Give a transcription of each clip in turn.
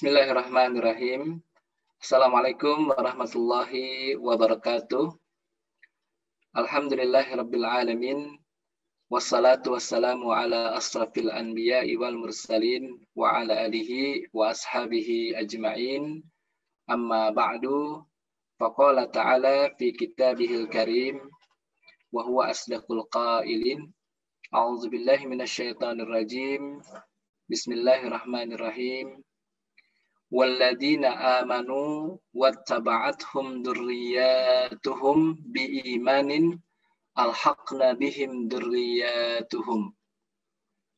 Bismillahirrahmanirrahim. Assalamualaikum warahmatullahi wabarakatuh. Alhamdulillahirabbil alamin. Wassalatu wassalamu ala asrafil anbiya'i wal mursalin wa ala alihi wa ashabihi ajma'in. Amma ba'du. Faqala ta'ala fi kitabihil karim wa huwa asdaqul qailin. A'udzu billahi minasyaitonir rajim. Bismillahirrahmanirrahim. Walladzina amanu wattaba'athum dzurriyyatuhum biimanin alhaqna bihim dzurriyyatuhum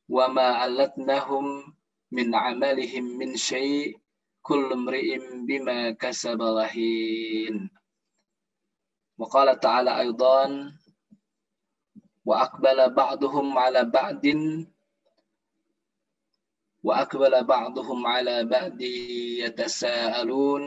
wama alatnahum min amalihim min syai' kullu imri'in bima kasaba rahin. Wa qala ta'ala aidan wa aqbala ba'duhum 'ala ba'din وأقبل بعضهم على بعض يتساءلون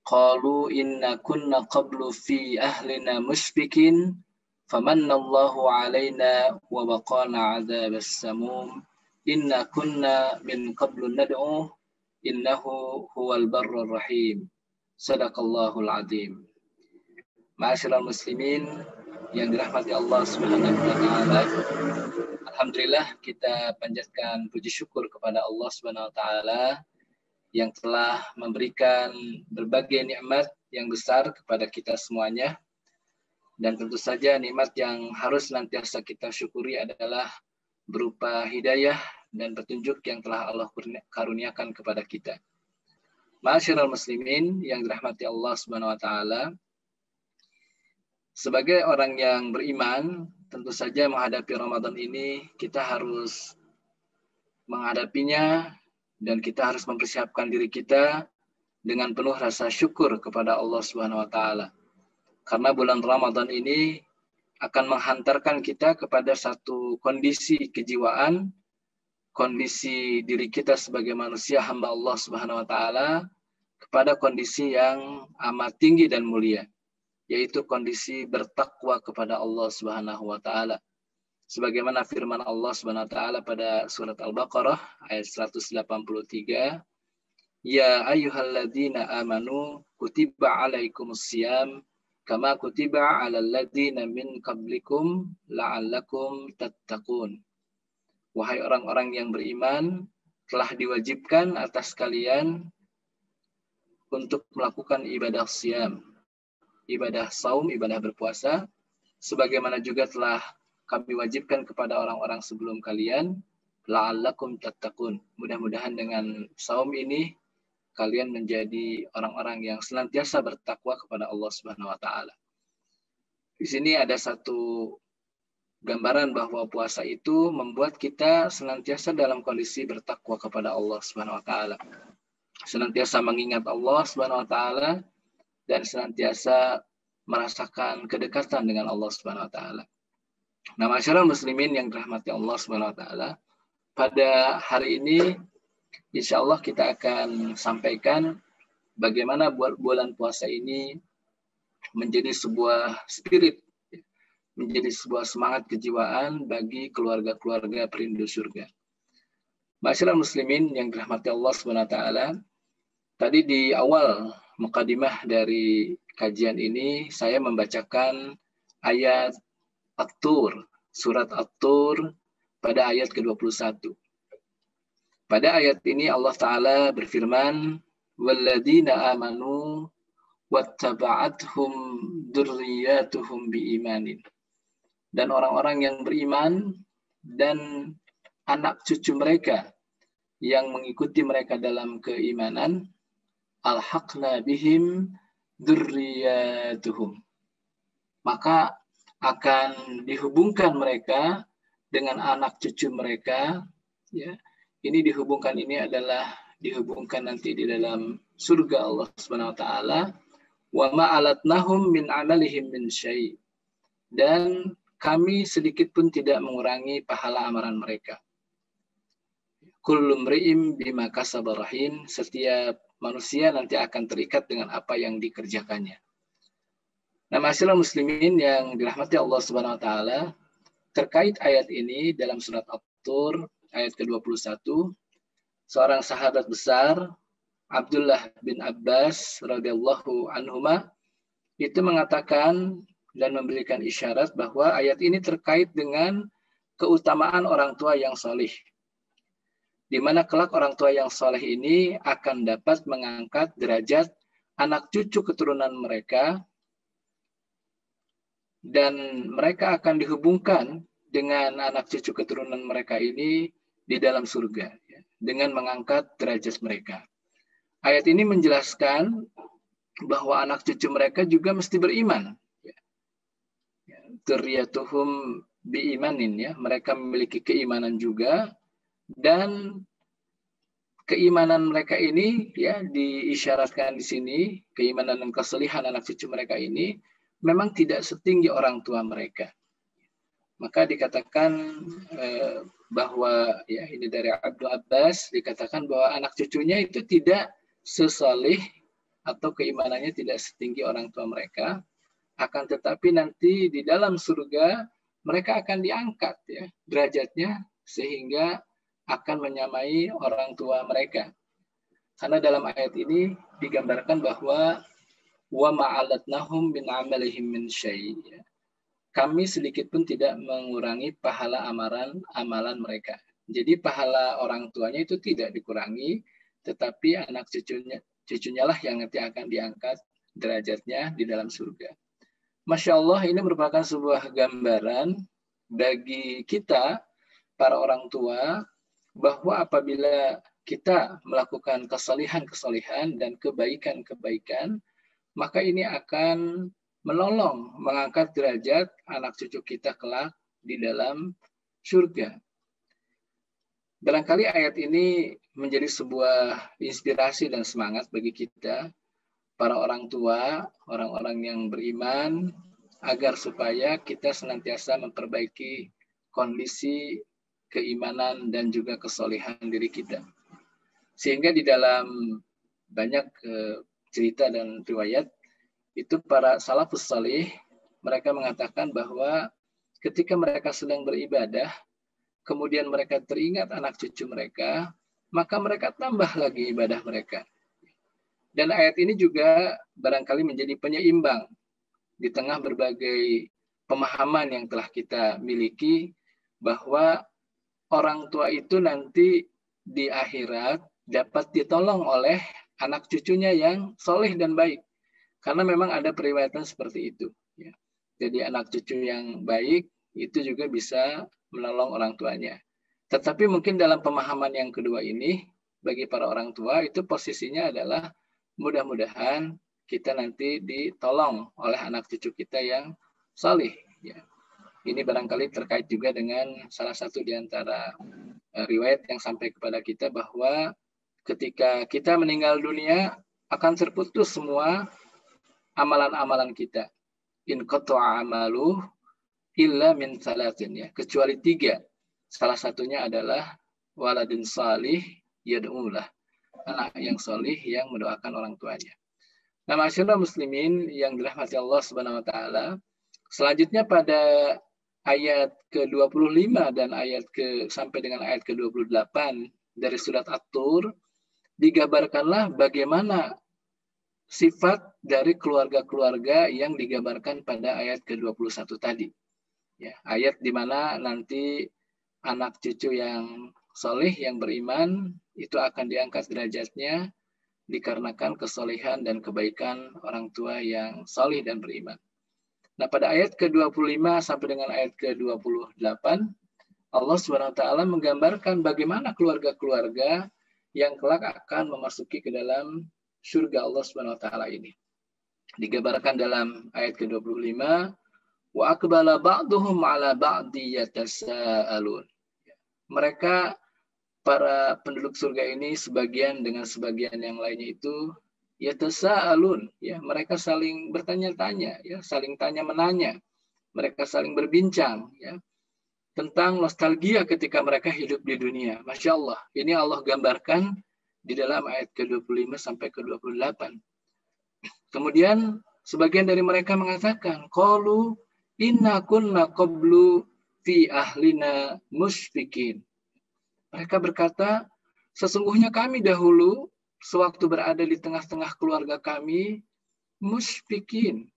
قالوا إنا كنا قبل في أهلنا مشفقين فمن الله علينا ووقانا عذاب السموم إنا كنا من قبل ندعوه إنه هو البر الرحيم صدق الله العظيم. Ma'asyiral muslimin yang dirahmati Allah Subhanahu wa taala. Alhamdulillah kita panjatkan puji syukur kepada Allah Subhanahu wa taala yang telah memberikan berbagai nikmat yang besar kepada kita semuanya. Dan tentu saja nikmat yang harus senantiasa kita syukuri adalah berupa hidayah dan petunjuk yang telah Allah karuniakan kepada kita. Ma'asyiral muslimin yang dirahmati Allah Subhanahu wa taala. Sebagai orang yang beriman, tentu saja menghadapi Ramadan ini kita harus menghadapinya dan kita harus mempersiapkan diri kita dengan penuh rasa syukur kepada Allah Subhanahu wa taala. Karena bulan Ramadan ini akan menghantarkan kita kepada satu kondisi kejiwaan, kondisi diri kita sebagai manusia hamba Allah Subhanahu wa taala kepada kondisi yang amat tinggi dan mulia, yaitu kondisi bertakwa kepada Allah Subhanahu wa taala. Sebagaimana firman Allah Subhanahu wa taala pada surat Al-Baqarah ayat 183, "Ya ayyuhalladzina amanu kutiba alaikumusiyam kama kutiba 'alal ladzina min qablikum la'allakum tattaqun." Wahai orang-orang yang beriman, telah diwajibkan atas kalian untuk melakukan ibadah siyam, ibadah saum, ibadah berpuasa, sebagaimana juga telah kami wajibkan kepada orang-orang sebelum kalian, la'allakum tattaqun. Mudah-mudahan dengan saum ini kalian menjadi orang-orang yang senantiasa bertakwa kepada Allah Subhanahu wa taala. Di sini ada satu gambaran bahwa puasa itu membuat kita senantiasa dalam kondisi bertakwa kepada Allah Subhanahu wa taala. Senantiasa mengingat Allah Subhanahu wa taala dan senantiasa merasakan kedekatan dengan Allah Subhanahu wa taala. Nah, masyarakat muslimin yang dirahmati Allah Subhanahu wa taala, pada hari ini insya Allah kita akan sampaikan bagaimana bulan puasa ini menjadi sebuah spirit, menjadi sebuah semangat kejiwaan bagi keluarga-keluarga perindu surga. Masyarakat muslimin yang dirahmati Allah Subhanahu wa taala, tadi di awal mukadimah dari kajian ini saya membacakan ayat At-Tur, surat At-Tur pada ayat ke-21. Pada ayat ini Allah Ta'ala berfirman, "Walladzina amanu wattaba'athum dzurriyyatuhum biimanin." Dan orang-orang yang beriman dan anak cucu mereka yang mengikuti mereka dalam keimanan, alhaqna bihim dzurriyyatuhum. Maka akan dihubungkan mereka dengan anak cucu mereka, ya. Ini dihubungkan ini adalah dihubungkan nanti di dalam surga Allah Subhanahu wa taala. Wa ma alatnahum min amalihim min syai'. Dan kami sedikit pun tidak mengurangi pahala amalan mereka. Kullu imri'in bima kasaba rahin. Setiap manusia nanti akan terikat dengan apa yang dikerjakannya. Nah, masyarakat muslimin yang dirahmati Allah Subhanahu wa taala, terkait ayat ini dalam surat At-Tur ayat ke-21, seorang sahabat besar Abdullah bin Abbas radhiyallahu anhuma itu mengatakan dan memberikan isyarat bahwa ayat ini terkait dengan keutamaan orang tua yang solih, di mana kelak orang tua yang soleh ini akan dapat mengangkat derajat anak cucu keturunan mereka, dan mereka akan dihubungkan dengan anak cucu keturunan mereka ini di dalam surga, dengan mengangkat derajat mereka. Ayat ini menjelaskan bahwa anak cucu mereka juga mesti beriman. Dzurriyyatuhum biimanin, ya, mereka memiliki keimanan juga, dan keimanan mereka ini ya diisyaratkan di sini, keimanan dan keselihan anak cucu mereka ini memang tidak setinggi orang tua mereka. Maka dikatakan bahwa ya ini dari Abdul Abbas, dikatakan bahwa anak cucunya itu tidak sesolih atau keimanannya tidak setinggi orang tua mereka, akan tetapi nanti di dalam surga mereka akan diangkat ya derajatnya sehingga akan menyamai orang tua mereka. Karena dalam ayat ini digambarkan bahwa wa ma'alatnahum min amalihim min syai'. Kami sedikit pun tidak mengurangi pahala amalan mereka. Jadi pahala orang tuanya itu tidak dikurangi, tetapi anak cucunya lah yang nanti akan diangkat derajatnya di dalam surga. Masya Allah, ini merupakan sebuah gambaran bagi kita, para orang tua, bahwa apabila kita melakukan kesalihan-kesalihan dan kebaikan-kebaikan, maka ini akan menolong mengangkat derajat anak cucu kita kelak di dalam surga. Barangkali ayat ini menjadi sebuah inspirasi dan semangat bagi kita, para orang tua, orang-orang yang beriman, agar supaya kita senantiasa memperbaiki kondisi keimanan dan juga kesolihan diri kita. Sehingga di dalam banyak cerita dan riwayat, itu para salafus salih, mereka mengatakan bahwa ketika mereka sedang beribadah, kemudian mereka teringat anak cucu mereka, maka mereka tambah lagi ibadah mereka. Dan ayat ini juga barangkali menjadi penyeimbang di tengah berbagai pemahaman yang telah kita miliki, bahwa orang tua itu nanti di akhirat dapat ditolong oleh anak cucunya yang soleh dan baik. Karena memang ada periwayatan seperti itu. Ya. Jadi anak cucu yang baik itu juga bisa menolong orang tuanya. Tetapi mungkin dalam pemahaman yang kedua ini, bagi para orang tua itu posisinya adalah mudah-mudahan kita nanti ditolong oleh anak cucu kita yang salih. Ya. Ini barangkali terkait juga dengan salah satu di antara riwayat yang sampai kepada kita bahwa ketika kita meninggal dunia akan terputus semua amalan-amalan kita. In qata'a amaluh illa min salatin, ya, kecuali 3. Salah satunya adalah waladin salih yad'ulah, anak yang salih yang mendoakan orang tuanya. Nah, masyaallah muslimin yang dirahmati Allah Subhanahu wa taala, selanjutnya pada ayat ke-25 dan sampai dengan ayat ke-28 dari surat At-Tur digambarkanlah bagaimana sifat dari keluarga-keluarga yang digambarkan pada ayat ke-21 tadi. Ya, ayat di mana nanti anak cucu yang soleh, yang beriman, itu akan diangkat derajatnya dikarenakan kesolehan dan kebaikan orang tua yang soleh dan beriman. Nah, pada ayat ke-25 sampai dengan ayat ke-28, Allah SWT menggambarkan bagaimana keluarga-keluarga yang kelak akan memasuki ke dalam surga Allah SWT ini. Digambarkan dalam ayat ke-25, wa aqbala ba'duhum 'ala ba'di yatasaalun. Mereka, para penduduk surga ini, sebagian dengan sebagian yang lainnya itu yatasaalun, ya, mereka saling bertanya-tanya, ya, saling tanya-menanya. Mereka saling berbincang, ya, tentang nostalgia ketika mereka hidup di dunia. Masya Allah, ini Allah gambarkan di dalam ayat ke-25 sampai ke-28. Kemudian sebagian dari mereka mengatakan, qalu inna kunna qablu fi ahlina musyfikin. Mereka berkata, sesungguhnya kami dahulu sewaktu berada di tengah-tengah keluarga kami, musyfikin,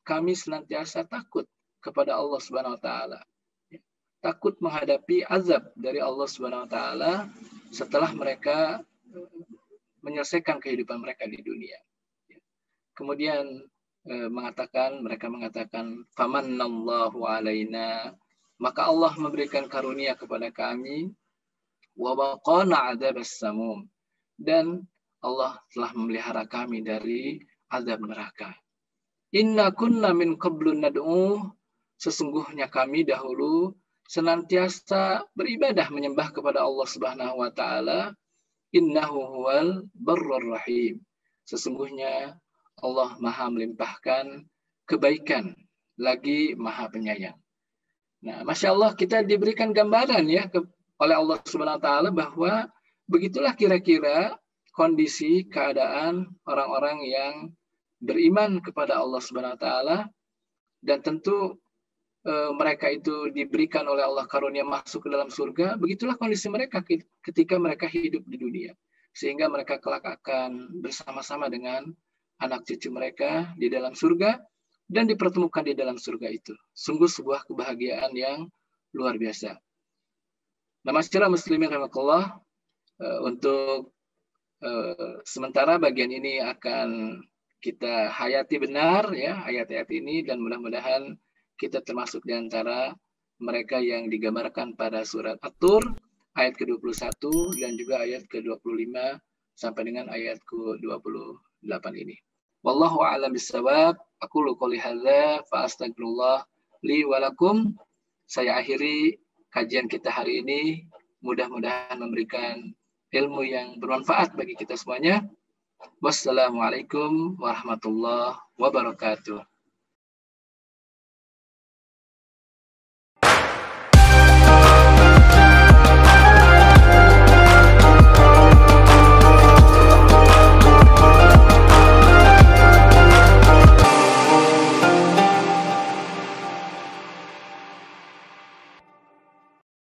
kami senantiasa takut kepada Allah Subhanahu wa taala. Takut menghadapi azab dari Allah Subhanahu wa taala setelah mereka menyelesaikan kehidupan mereka di dunia. Kemudian mereka mengatakan famannallahu alaina, maka Allah memberikan karunia kepada kami, wa waqana adzabas samum, dan Allah telah memelihara kami dari azab neraka. Inna kunna min qablu nad'u, sesungguhnya kami dahulu senantiasa beribadah menyembah kepada Allah Subhanahu wa taala. Innahu huwal barrur rahim, sesungguhnya Allah Maha melimpahkan kebaikan, lagi Maha penyayang. Nah, Masya Allah, kita diberikan gambaran ya oleh Allah Subhanahu wa taala bahwa begitulah kira-kira kondisi keadaan orang-orang yang beriman kepada Allah Subhanahu wa taala, dan tentu mereka itu diberikan oleh Allah karunia masuk ke dalam surga. Begitulah kondisi mereka ketika mereka hidup di dunia, sehingga mereka kelak akan bersama-sama dengan anak cucu mereka di dalam surga dan dipertemukan di dalam surga itu. Sungguh sebuah kebahagiaan yang luar biasa. Nah, masyarakat muslimin rahimakumullah, untuk sementara bagian ini akan kita hayati benar ya ayat-ayat ini, dan mudah-mudahan kita termasuk di antara mereka yang digambarkan pada surat At-Tur ayat ke-21 dan juga ayat ke-25 sampai dengan ayat ke-28 ini. Wallahu a'lam bissawab. Aqulu qouli hadza fa astaghfirullah li wa lakum. Saya akhiri kajian kita hari ini. Mudah-mudahan memberikan ilmu yang bermanfaat bagi kita semuanya. Wassalamualaikum warahmatullahi wabarakatuh.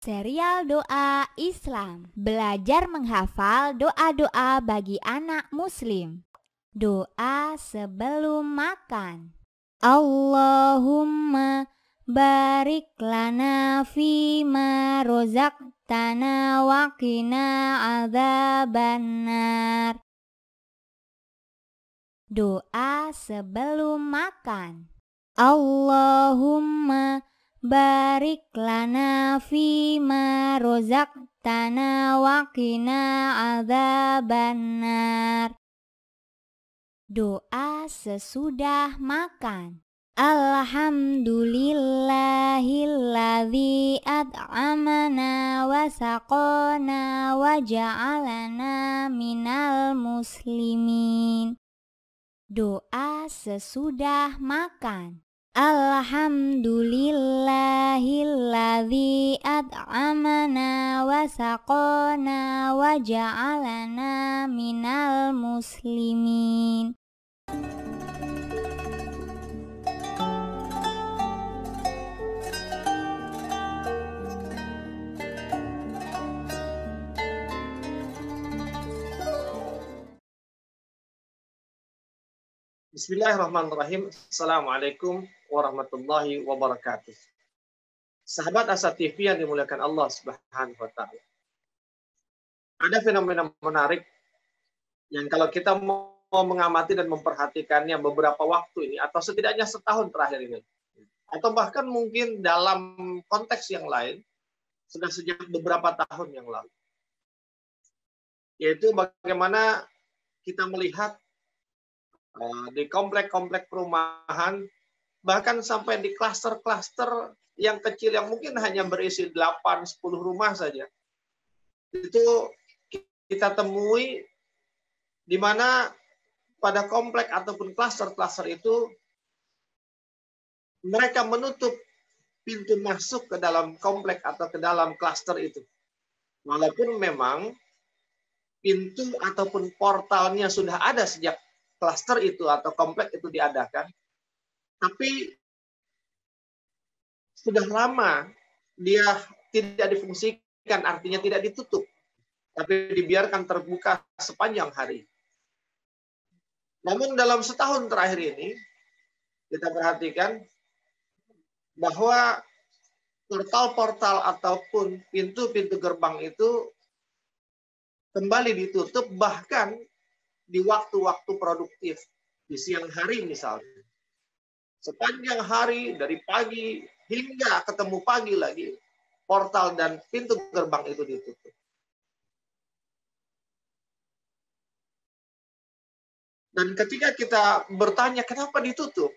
Serial Doa Islam. Belajar menghafal doa-doa bagi anak muslim. Doa sebelum makan. Allahumma barik lana fima rozaqtana wa qina adzabannar. Doa sebelum makan. Allahumma barik lana fima rozaqtana wa qina adzabannar. Doa sesudah makan. Alhamdulillahilladzi at'amana wa saqana wa ja'alana minal muslimin. Doa sesudah makan. Alhamdulillahilladzi at'amana wa saqana wa ja'alana minal muslimin. Bismillahirrahmanirrahim. Assalamualaikum warahmatullahi wabarakatuh. Sahabat Asa TV yang dimuliakan Allah Subhanahu wa taala. Ada fenomena menarik yang kalau kita mau mengamati dan memperhatikannya beberapa waktu ini, atau setidaknya setahun terakhir ini, atau bahkan mungkin dalam konteks yang lain, sudah sejak beberapa tahun yang lalu. Yaitu bagaimana kita melihat di komplek-komplek perumahan, bahkan sampai di klaster-klaster yang kecil yang mungkin hanya berisi 8-10 rumah saja. Itu kita temui di mana pada komplek ataupun klaster-klaster itu mereka menutup pintu masuk ke dalam komplek atau ke dalam klaster itu. Walaupun memang pintu ataupun portalnya sudah ada sejak klaster itu atau komplek itu diadakan, tapi sudah lama dia tidak difungsikan, artinya tidak ditutup, tapi dibiarkan terbuka sepanjang hari. Namun dalam setahun terakhir ini, kita perhatikan bahwa portal-portal ataupun pintu-pintu gerbang itu kembali ditutup, bahkan di waktu-waktu produktif, di siang hari misalnya. Sepanjang hari, dari pagi hingga ketemu pagi lagi, portal dan pintu gerbang itu ditutup. Dan ketika kita bertanya kenapa ditutup,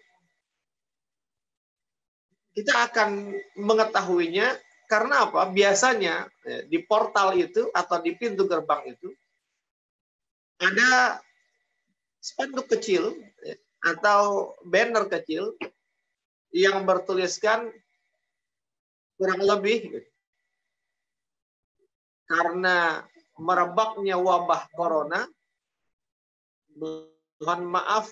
kita akan mengetahuinya karena apa? Biasanya di portal itu atau di pintu gerbang itu ada spanduk kecil atau banner kecil yang bertuliskan kurang lebih karena merebaknya wabah corona, mohon maaf,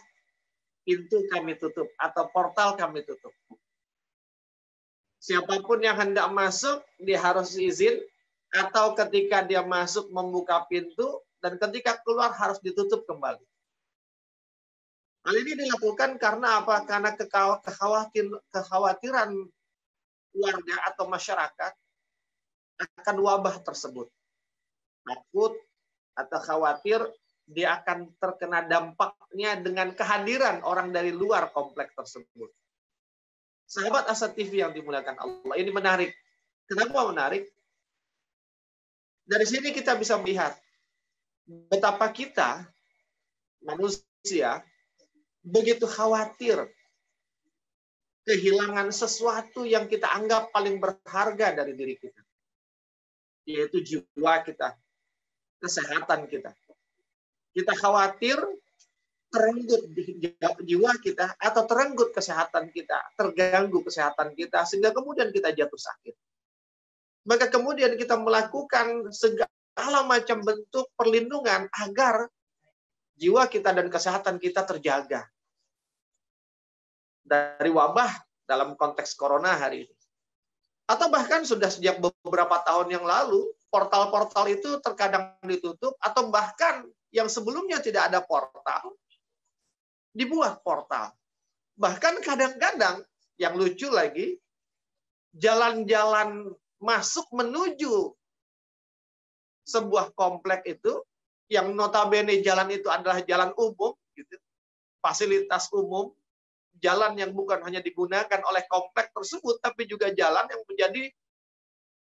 pintu kami tutup atau portal kami tutup. Siapapun yang hendak masuk, dia harus izin, atau ketika dia masuk membuka pintu, dan ketika keluar harus ditutup kembali. Hal ini dilakukan karena apa? Karena kekhawatiran warga atau masyarakat akan wabah tersebut. Takut atau khawatir dia akan terkena dampaknya dengan kehadiran orang dari luar kompleks tersebut. Sahabat Asa TV yang dimuliakan Allah, ini menarik. Kenapa menarik? Dari sini kita bisa melihat betapa kita, manusia, begitu khawatir kehilangan sesuatu yang kita anggap paling berharga dari diri kita. Yaitu jiwa kita, kesehatan kita. Kita khawatir terenggut jiwa kita atau terenggut kesehatan kita, terganggu kesehatan kita, sehingga kemudian kita jatuh sakit. Maka kemudian kita melakukan segala macam bentuk perlindungan agar jiwa kita dan kesehatan kita terjaga dari wabah dalam konteks corona hari ini. Atau bahkan sudah sejak beberapa tahun yang lalu, portal-portal itu terkadang ditutup, atau bahkan yang sebelumnya tidak ada portal, dibuat portal. Bahkan kadang-kadang, yang lucu lagi, jalan-jalan masuk menuju sebuah komplek itu, yang notabene jalan itu adalah jalan umum, gitu, fasilitas umum, jalan yang bukan hanya digunakan oleh komplek tersebut, tapi juga jalan yang menjadi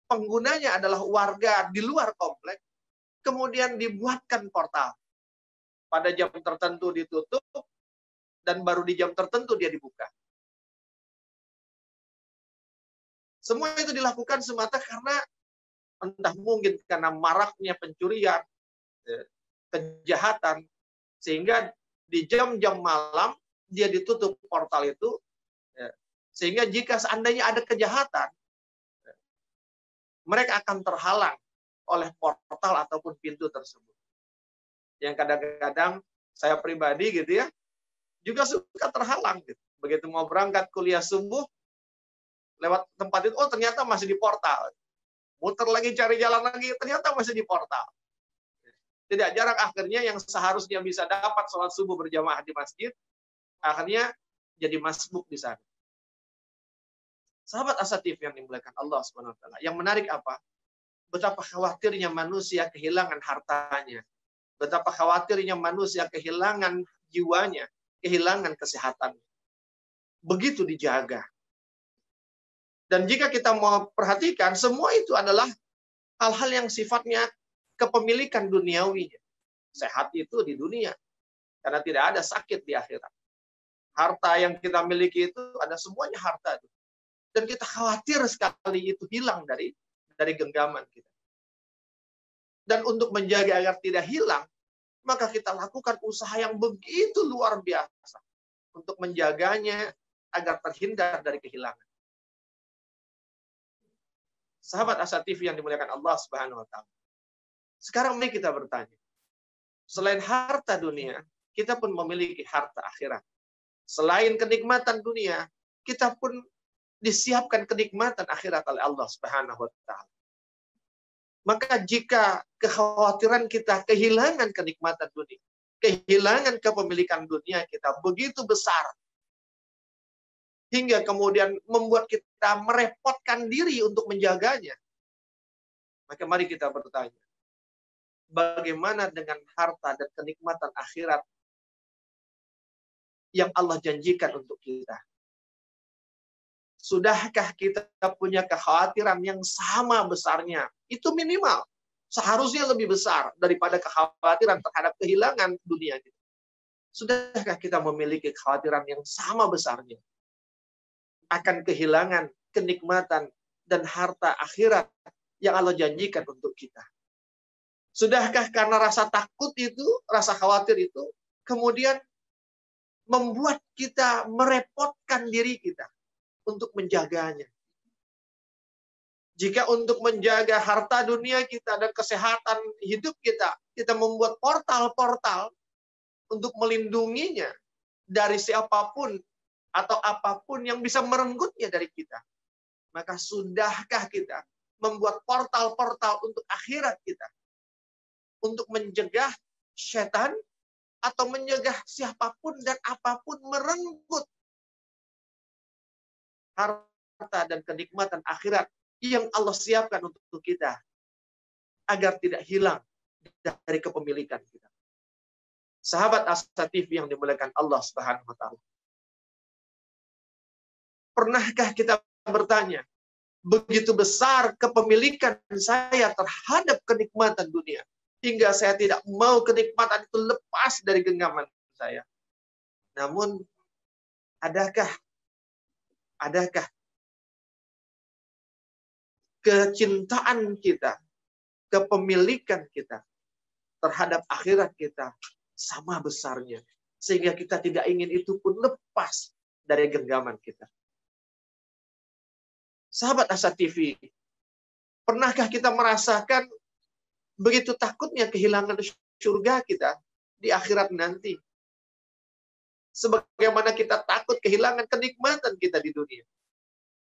penggunanya adalah warga di luar komplek, kemudian dibuatkan portal. Pada jam tertentu ditutup, dan baru di jam tertentu dia dibuka. Semua itu dilakukan semata karena entah mungkin karena maraknya pencurian, kejahatan, sehingga di jam-jam malam dia ditutup portal itu, sehingga jika seandainya ada kejahatan, mereka akan terhalang oleh portal ataupun pintu tersebut. Yang kadang-kadang saya pribadi gitu ya, juga suka terhalang gitu. Begitu mau berangkat kuliah subuh, lewat tempat itu, oh ternyata masih di portal. Muter lagi cari jalan lagi, ternyata masih di portal. Tidak jarang akhirnya yang seharusnya bisa dapat sholat subuh berjamaah di masjid, akhirnya jadi masbuk di sana. Sahabat Asa TV yang dimuliakan Allah SWT. Yang menarik apa? Betapa khawatirnya manusia kehilangan hartanya. Betapa khawatirnya manusia kehilangan jiwanya, kehilangan kesehatan. Begitu dijaga. Dan jika kita mau perhatikan, semua itu adalah hal-hal yang sifatnya kepemilikan duniawi. Sehat itu di dunia. Karena tidak ada sakit di akhirat. Harta yang kita miliki itu ada semuanya harta. Dan kita khawatir sekali itu hilang dari genggaman kita. Dan untuk menjaga agar tidak hilang, maka kita lakukan usaha yang begitu luar biasa untuk menjaganya agar terhindar dari kehilangan. Sahabat Asa TV yang dimuliakan Allah Subhanahu wa taala. Sekarang mari kita bertanya. Selain harta dunia, kita pun memiliki harta akhirat. Selain kenikmatan dunia, kita pun disiapkan kenikmatan akhirat oleh Allah Subhanahu wa taala. Maka jika kekhawatiran kita kehilangan kenikmatan dunia, kehilangan kepemilikan dunia kita begitu besar, hingga kemudian membuat kita merepotkan diri untuk menjaganya. Maka mari kita bertanya, bagaimana dengan harta dan kenikmatan akhirat yang Allah janjikan untuk kita? Sudahkah kita punya kekhawatiran yang sama besarnya? Itu minimal. Seharusnya lebih besar daripada kekhawatiran terhadap kehilangan dunia kita. Sudahkah kita memiliki kekhawatiran yang sama besarnya akan kehilangan kenikmatan dan harta akhirat yang Allah janjikan untuk kita? Sudahkah karena rasa takut itu, rasa khawatir itu, kemudian membuat kita merepotkan diri kita untuk menjaganya? Jika untuk menjaga harta dunia kita dan kesehatan hidup kita, kita membuat portal-portal untuk melindunginya dari siapapun atau apapun yang bisa merenggutnya dari kita, maka sudahkah kita membuat portal-portal untuk akhirat kita, untuk mencegah setan atau mencegah siapapun dan apapun merenggut harta dan kenikmatan akhirat yang Allah siapkan untuk kita, agar tidak hilang dari kepemilikan kita? Sahabat Asa TV yang dimuliakan Allah Subhanahu wa taala, pernahkah kita bertanya, begitu besar kepemilikan saya terhadap kenikmatan dunia, hingga saya tidak mau kenikmatan itu lepas dari genggaman saya? Namun, adakah kecintaan kita, kepemilikan kita terhadap akhirat kita sama besarnya, sehingga kita tidak ingin itu pun lepas dari genggaman kita? Sahabat Asa TV, pernahkah kita merasakan begitu takutnya kehilangan surga kita di akhirat nanti, sebagaimana kita takut kehilangan kenikmatan kita di dunia?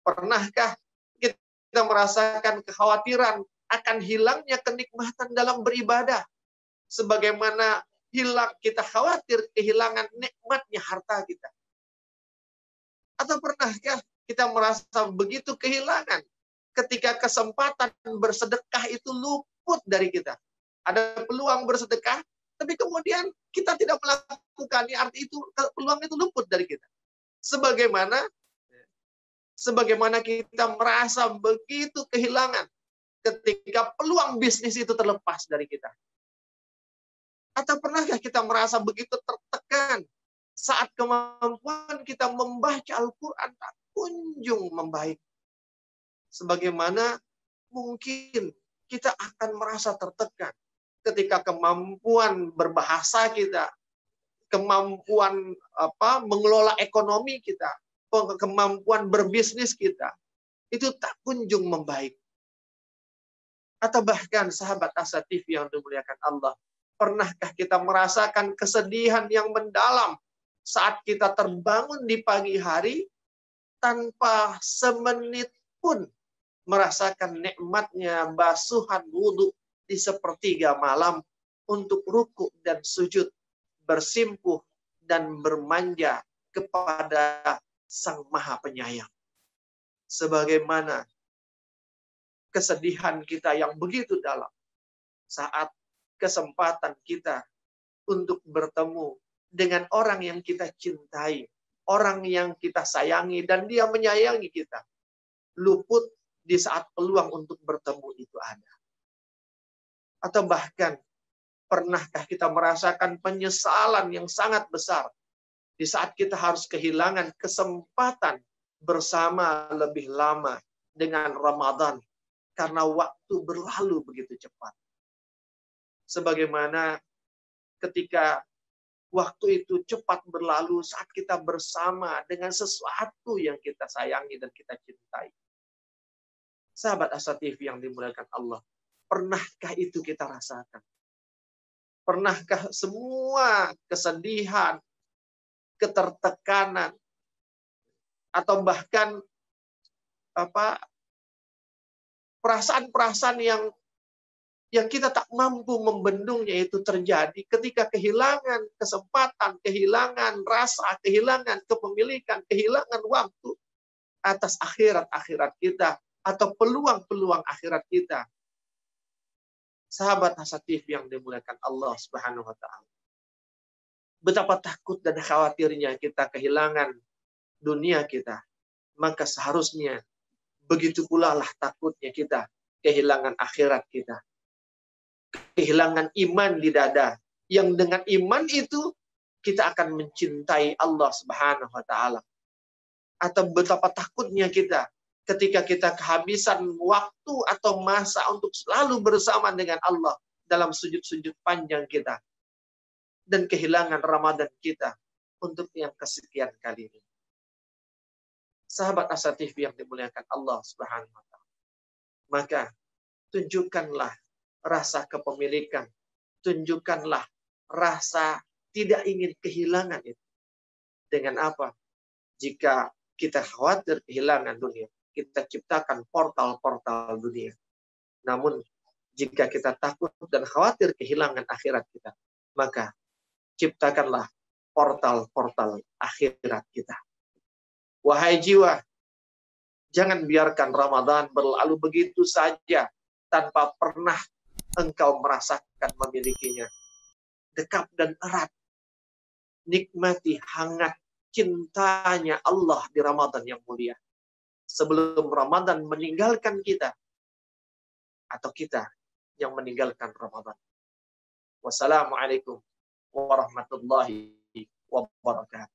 Pernahkah kita merasakan kekhawatiran akan hilangnya kenikmatan dalam beribadah, sebagaimana kita khawatir kehilangan nikmatnya harta kita? Atau pernahkah kita merasa begitu kehilangan ketika kesempatan bersedekah itu luput dari kita? Ada peluang bersedekah, tapi kemudian kita tidak melakukannya, arti itu peluang itu luput dari kita. Sebagaimana kita merasa begitu kehilangan ketika peluang bisnis itu terlepas dari kita. Atau pernahkah kita merasa begitu tertekan saat kemampuan kita membaca Al-Quran tak kunjung membaik? Sebagaimana mungkin kita akan merasa tertekan ketika kemampuan berbahasa kita, kemampuan mengelola ekonomi kita, kemampuan berbisnis kita, itu tak kunjung membaik. Atau bahkan sahabat Asa TV yang dimuliakan Allah, pernahkah kita merasakan kesedihan yang mendalam saat kita terbangun di pagi hari tanpa semenit pun merasakan nikmatnya basuhan wudhu di sepertiga malam untuk ruku dan sujud, bersimpuh dan bermanja kepada Sang Maha Penyayang? Sebagaimana kesedihan kita yang begitu dalam saat kesempatan kita untuk bertemu dengan orang yang kita cintai, orang yang kita sayangi, dan dia menyayangi kita, luput di saat peluang untuk bertemu itu ada. Atau bahkan, pernahkah kita merasakan penyesalan yang sangat besar di saat kita harus kehilangan kesempatan bersama lebih lama dengan Ramadan, karena waktu berlalu begitu cepat? Sebagaimana ketika waktu itu cepat berlalu saat kita bersama dengan sesuatu yang kita sayangi dan kita cintai. Sahabat Asa TV yang dimuliakan Allah, pernahkah itu kita rasakan? Pernahkah semua kesedihan, ketertekanan, atau bahkan perasaan-perasaan yang kita tak mampu membendungnya itu terjadi ketika kehilangan kesempatan, kehilangan rasa, kehilangan kepemilikan, kehilangan waktu atas akhirat-akhirat kita atau peluang-peluang akhirat kita. Sahabat Hasatif yang dimuliakan Allah Subhanahu wa taala. Betapa takut dan khawatirnya kita kehilangan dunia kita. Maka seharusnya begitu pula lah takutnya kita kehilangan akhirat kita. Kehilangan iman di dada. Yang dengan iman itu kita akan mencintai Allah Subhanahu wa taala. Atau betapa takutnya kita ketika kita kehabisan waktu atau masa untuk selalu bersama dengan Allah dalam sujud-sujud panjang kita. Dan kehilangan Ramadan kita untuk yang kesekian kali ini. Sahabat Asatif yang dimuliakan Allah Subhanahu wa taala. Maka tunjukkanlah rasa kepemilikan, tunjukkanlah rasa tidak ingin kehilangan itu. Dengan apa? Jika kita khawatir kehilangan dunia, kita ciptakan portal-portal dunia. Namun, jika kita takut dan khawatir kehilangan akhirat kita, maka ciptakanlah portal-portal akhirat kita. Wahai jiwa, jangan biarkan Ramadan berlalu begitu saja tanpa pernah engkau merasakan memilikinya. Dekat dan erat. Nikmati hangat cintanya Allah di Ramadan yang mulia. Sebelum Ramadan meninggalkan kita. Atau kita yang meninggalkan Ramadan. Wassalamualaikum warahmatullahi wabarakatuh.